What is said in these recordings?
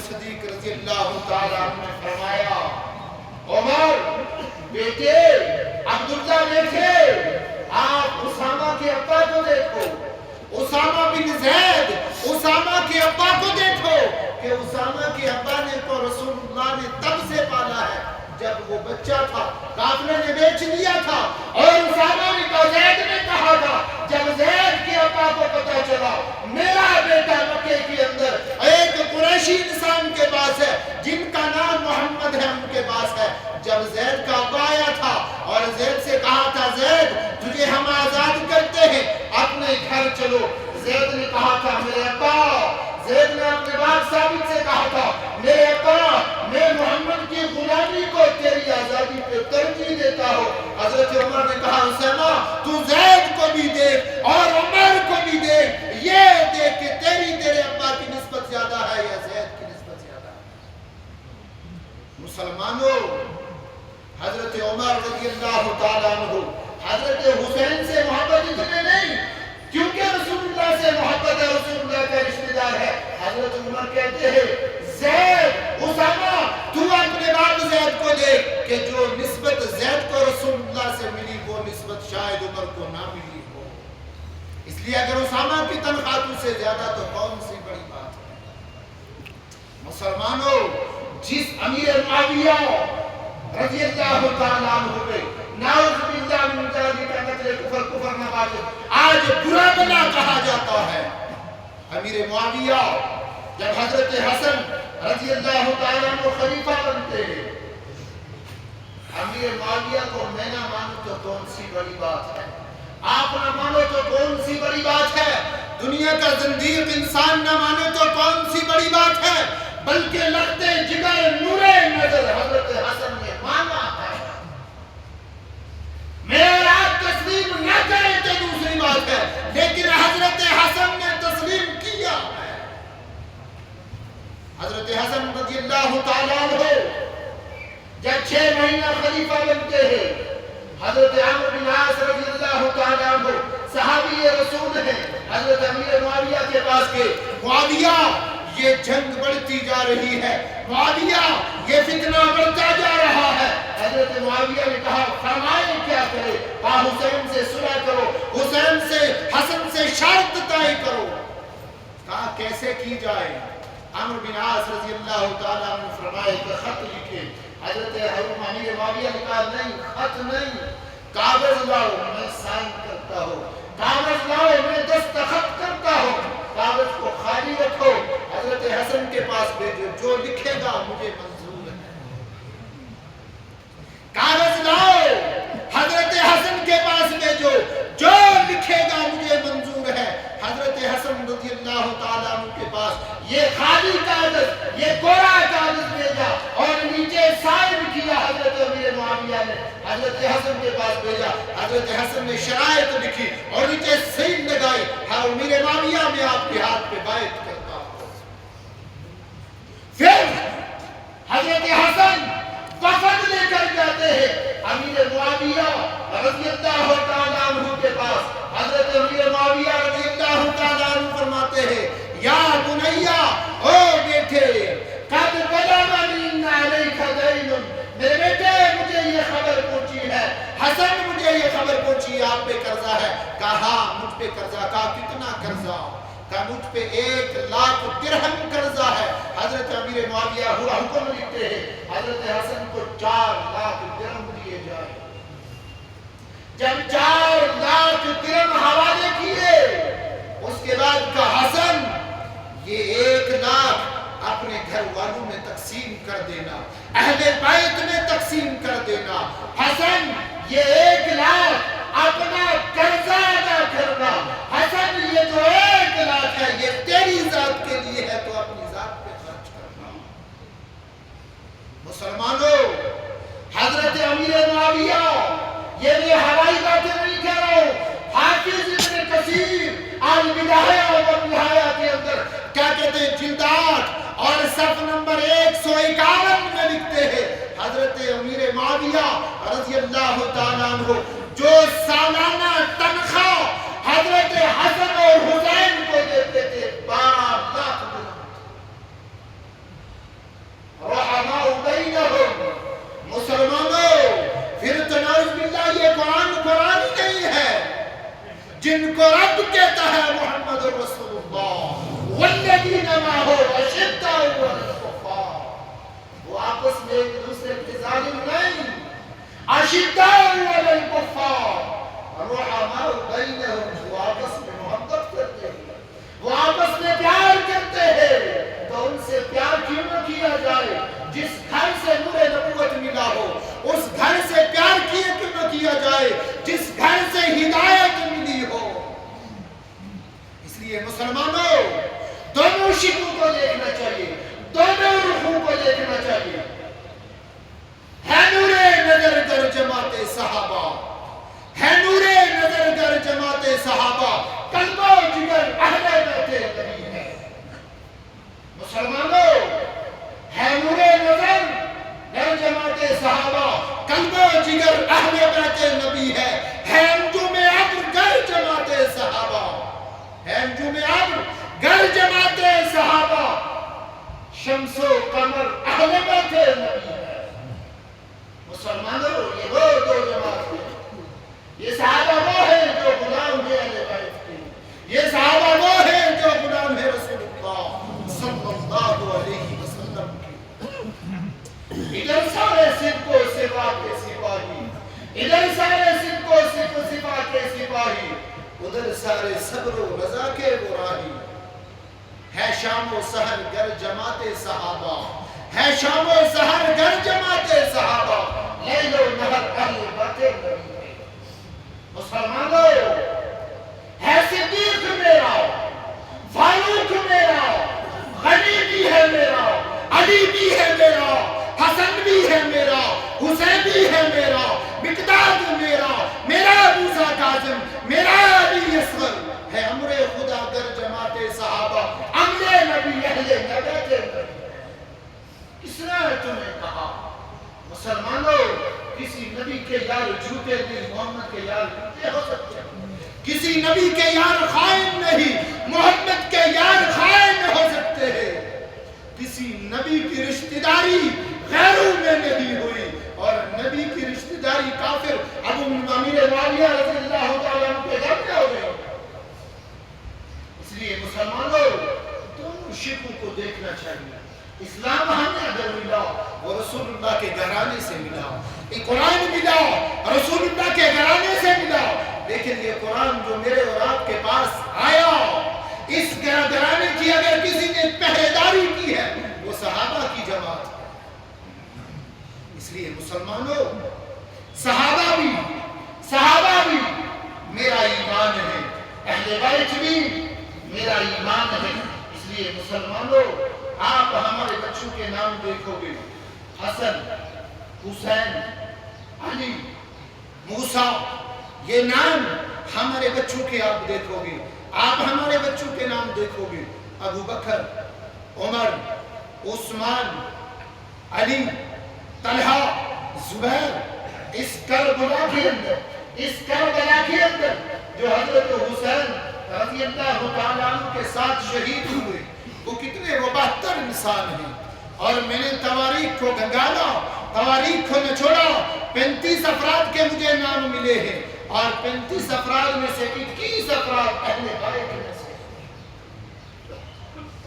صدیق رضی اللہ تعالیٰ عنہ نے فرمایا عمر بیٹے عبداللہ بیٹے آپ اسامہ کے ابا کو دیکھو اسامہ بن زید اسامہ کے ابا کو دیکھو کہ اسامہ کے ابا نے تو رسول اللہ نے تب سے پالا ہے جب وہ بچہ تھا کافروں نے بیچ لیا تھا اور اسامہ نے کہا زید نے کہا تھا جب زید کے ابا کو پتا چلا میرا بیٹا مکے کے اندر ایک قریشی انسان کے پاس ہے جن کا نام محمد ہے ان کے پاس ہے جب زید کا ابا آیا تھا اور زید سے کہا تھا زید تجھے ہم آزاد کرتے ہیں اپنے گھر چلو زید نے کہا تھا میرے ابا زید نے اپنے باپ ثابت سے کہا تھا میرے ابا میں محمد کی غلامی کو تیری آزادی پہ ترجیح دیتا ہوں حضرت عمر نے کہا اسامہ تو زید کو بھی دیکھ اور عمر کو بھی دیکھ یہ دیکھ کہ تیرے ابا کی نسبت زیادہ ہے یا زید کی نسبت زیادہ ہے مسلمانوں حضرت عمر رضی اللہ تعالیٰ عنہ حضرت حسین سے محبت اتنے نہیں کیونکہ رسول اللہ سے محبت ہے رسول اللہ کا رشتہ دار ہے حضرت عمر کہتے ہیں زید اسامہ تو اپنے باپ زید کو دیکھ کہ جو نسبت زید کو رسول اللہ سے ملی وہ نسبت شاید عمر کو نہ ملی ہو اس لیے اگر اسامہ کی تنخواہ تجھ سے زیادہ تو کون سی بڑی بات ہے مسلمانوں جس امیر معاویہ رضی اللہ تعالیٰ عنہ پہ نعوذ باللہ من ذالک کا قتل کفر نہ واجب آج برا بلا کہا جاتا ہے امیر معاویہ جب حضرت حسن رضی اللہ تعالیٰ عنہ خلیفہ بنتے ہیں امیر معاویہ کو میں نہ مانو تو کون سی بڑی بات ہے آپ نہ مانو تو کون سی بڑی بات ہے دنیا کا زندیق انسان نہ مانے تو کون سی بڑی بات ہے بلکہ لگتے جگر نورے نظر حضرت حسن نے مانا ہے میرا آپ تسلیم نہ کریں تو دوسری بات ہے لیکن حضرت حسن نے تسلیم کیا ہے حضرت حسن رضی اللہ تعالیٰ عنہ جب 6 مہینہ خلیفہ بنتے ہیں حضرت عمرو بن عاص رضی اللہ تعالیٰ عنہ صحابی رسول ہیں حضرت امیر معاویہ کے پاس گئے معاویہ یہ جنگ بڑھتی جا رہی ہے معاویہ یہ فتنہ بڑھتا جا رہا ہے حضرت معاویہ نے کہا فرمائیں کیا کرے کہا حسین سے صلح کرو حسین سے حسن سے شرط طے کرو کہا کیسے کی جائے عمرو بن عاص رضی اللہ تعالیٰ عنہ فرمائے کہ خط لکھے حضرت امیر معاویہ نے کہا نہیں خط نہیں کاغذ لاؤ میں سائن کرتا ہوں کاغذ لاؤ میں دستخط کرتا ہوں کاغذ کو خالی رکھو حضرت حسن کے پاس بھیجو جو لکھے گا مجھے منظور ہے کاغذ لاؤ حضرت حسن کے پاس بھیجو جو لکھے گا مجھے منظور ہے حضرت حسن رضی اللہ تعالیٰ عنہ کے پاس یہ خالی کاغذ یہ کوڑا کاغذ بھیجا اور نیچے سائن کیا حضرت امیر معاویہ نے حضرت حسن کے پاس بھیجا حضرت حسن نے شرائط لکھی اور نیچے سین لگائی ہاں امیر معاویہ میں آپ کے ہاتھ پہ بیعت کرتا ہوں پھر حضرت حسن وفد لے کر جاتے ہیں امیر معاویہ رضی اللہ تعالیٰ عنہ کے پاس حضرت امیر معاویہ رضی اللہ تعالیٰ عنہ فرماتے ہیں یا بنیا او بیٹے قد بلغنی ان علیک دین میرے بیٹے مجھے یہ خبر پہنچی ہے حسن مجھے یہ خبر پہنچی آپ پہ قرضہ ہے کہا مجھ پہ قرضہ کہا کتنا قرضہ کہا مجھ پہ 1,00,000 درہم قرضہ ہے حضرت امیر معاویہ ہوا حکم لکھتے ہیں حضرت حسن کو 4,00,000 درہم دیے جائے جب 4,00,000 درہم حوالے کیے اس کے بعد کہا حسن یہ 1,00,000 اپنے گھر والوں میں تقسیم کر دینا اہل بیت میں تقسیم کر دینا حسن یہ 1,00,000 اپنا قرضہ ادا کرنا حسن یہ جو 1,00,000 ہے یہ تیری ذات کے لیے ہے تو اپنی ذات پہ خرچ کرنا مسلمانوں حضرت امیر معاویہ یہ میں ہوائی باتیں نہیں کہہ رہا ہوں حافظ ابن کثیر البدایہ والنہایہ کے اندر کیا کہتے ہیں جلد 8 اور صف نمبر 151 میں لکھتے ہیں حضرت امیر معاویہ رضی اللہ تعالیٰ عنہ جو سالانہ تنخواہ حضرت حسن اور حسین کو دیتے تھے 12,00,000 درہم جن کو رب کہتا ہے محمد رسول اللہ والذین معہ اشداء علی الکفار، وہ آپس میں ایک دوسرے کے ظالم نہیں، اشداء علی الکفار رحماء بینہم، وہ آپس میں محبت کرتے ہیں، وہ آپس میں پیار کرتے ہیں، تو ان سے پیار کیوں نہ کیا جائے؟ جس گھر سے نور نبوت ملا ہو اس گھر سے پیار کیوں نہ کیا جائے جس گھر سے ہدایت ملی ہو؟ اس لیے مسلمانوں دونوں شکوں کو دیکھنا چاہیے، دونوں روحوں کو دیکھنا چاہیے۔ ہے نور نظر در جماعت صحابہ، ہے نور نظر در جماعت صحابہ، قلب و جگر اہل بیت نبی ہے۔ مسلمانوں ہے نور نظر در جماعت صحابہ، قلب و جگر اہل بیت نبی ہے انجم ابر گر جماعت صحابہ، ہے انجم ابر گر جماعت صحابہ، شمس و قمر اہل بیت نبی ہے۔ مسلمانوں یہ وہ دو جماعت ہیں، یہ صحابہ وہ ہیں جو غلام ہیں اہل بیت کے، یہ صحابہ وہ ہیں جو غلام ہیں رسول اللہ صلی اللہ علیہ وسلم کے۔ ادھر سارے صدق و صفا کے سپاہی، ادھر سارے صدق و صفا کے سپاہی، ادھر سارے صبر و رضا کے راہی۔ ہے شام و سحر گر جماعت صحابہ، ہے شام و سحر گر جماعت صحابہ، لیل و نہر اہل بیت نبی ہے۔ مسلمانوں ہے صدیق میرا، فاروق میرا، غنی بھی ہے میرا، علی بھی ہے میرا، حسن بھی ہے میرا، حسین بھی ہے میرا، مقداد میرا، میرا موسیٰ کاظم، میرا علی اصغر، ہے امر خدا گر جماعت صحابہ، امر نبی اہل بیت نبی۔ کس نے تمہیں کہا؟ مسلمانوں کسی نبی کے یار جھوٹے دل محمد کے یار جھوٹے ہو سکتے ہیں، کسی نبی کے یار خائن نہیں محمد کے یار خائن ہو سکتے ہیں، کسی نبی کی رشتہ داری غیروں میں نہیں ہوئی، اور نبی کی رشتہ داری کافر ابو امیر معاویہ رضی اللہ تعالیٰ عنہ کے گھر میں ہو گئی۔ اس لیے مسلمانوں دونوں شکوں کو دیکھنا چاہیے۔ اسلام ہمیں اگر ملا وہ رسول اللہ کے گھرانے سے ملا، یہ قرآن ملا رسول اللہ کے گھرانے سے ملا، لیکن یہ قرآن جو میرے اور آپ کے پاس آیا اس گھرانے کی اگر کسی نے پہریداری کی ہے وہ صحابہ کی جماعت ہے۔ اس لیے مسلمانوں صحابہ بھی میرا ایمان ہے، اہل بیت بھی میرا ایمان ہے۔ اس لیے مسلمانوں آپ ہمارے بچوں کے نام دیکھو گے، حسن، حسین، علی، موسیٰ، یہ نام ہمارے بچوں کے آپ دیکھو گے، آپ ہمارے بچوں کے نام دیکھو گے، ابو بکر، عمر، عثمان، علی، طلحہ، زبیر، اس کربلا کے اندر جو حضرت حسین رضی اللہ تعالیٰ عنہ کے ساتھ شہید ہوئے وہ کتنے، وہ 72 انسان ہیں، اور میں نے تواریخ کو گنگالا، تواریخ کو نچوڑا، 35 افراد کے مجھے نام ملے ہیں، اور 35 افراد میں سے 21 افراد اہل بیت میں سے۔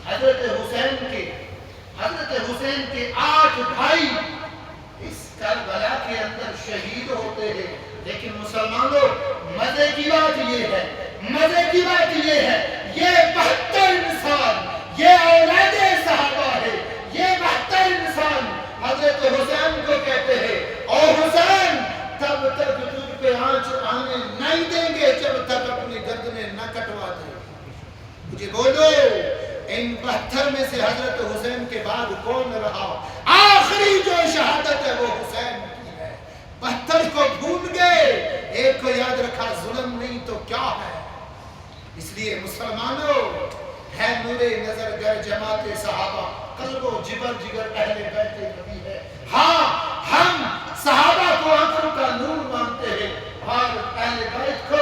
حضرت حسین کے 8 بھائی اس کربلا کے اندر شہید ہوتے ہیں، لیکن مسلمانوں مزے کی بات یہ ہے، یہ 72 انسان یہ اولاد صحابہ ہے، یہ 72 انسان حضرت حسین کو کہتے ہیں او حسین تب تک تجھ پہ آنچ آنے نہیں دیں گے جب تک اپنی گردنیں نہ کٹوا دیں۔ مجھے بولو ان 72 میں سے حضرت حسین کے بعد کون رہا؟ آخری جو شہادت ہے وہ حسین کی ہے۔ 72 کو بھول گئے، ایک کو یاد رکھا، ظلم نہیں تو کیا ہے۔ اس لیے مسلمانوں ہے نور نظر گر جماعت صحابہ، قلب و جگر اہل بیت نبی ہے۔ ہاں ہم صحابہ کو آنکھوں کا نور مانتے ہیں اور اہل بیت کو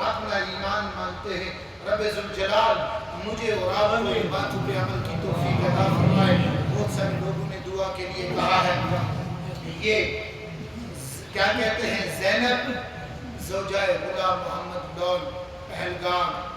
اپنا ایمان مانتے ہیں۔ رب ذوالجلال مجھے اور آپ کو ان باتوں پہ عمل کی توفیق عطا فرمائے۔ بہت سارے لوگوں نے دعا کے لیے کہا ہے، یہ کیا کہتے ہیں، زینب زوجہ غلام محمد ڈون پہلگام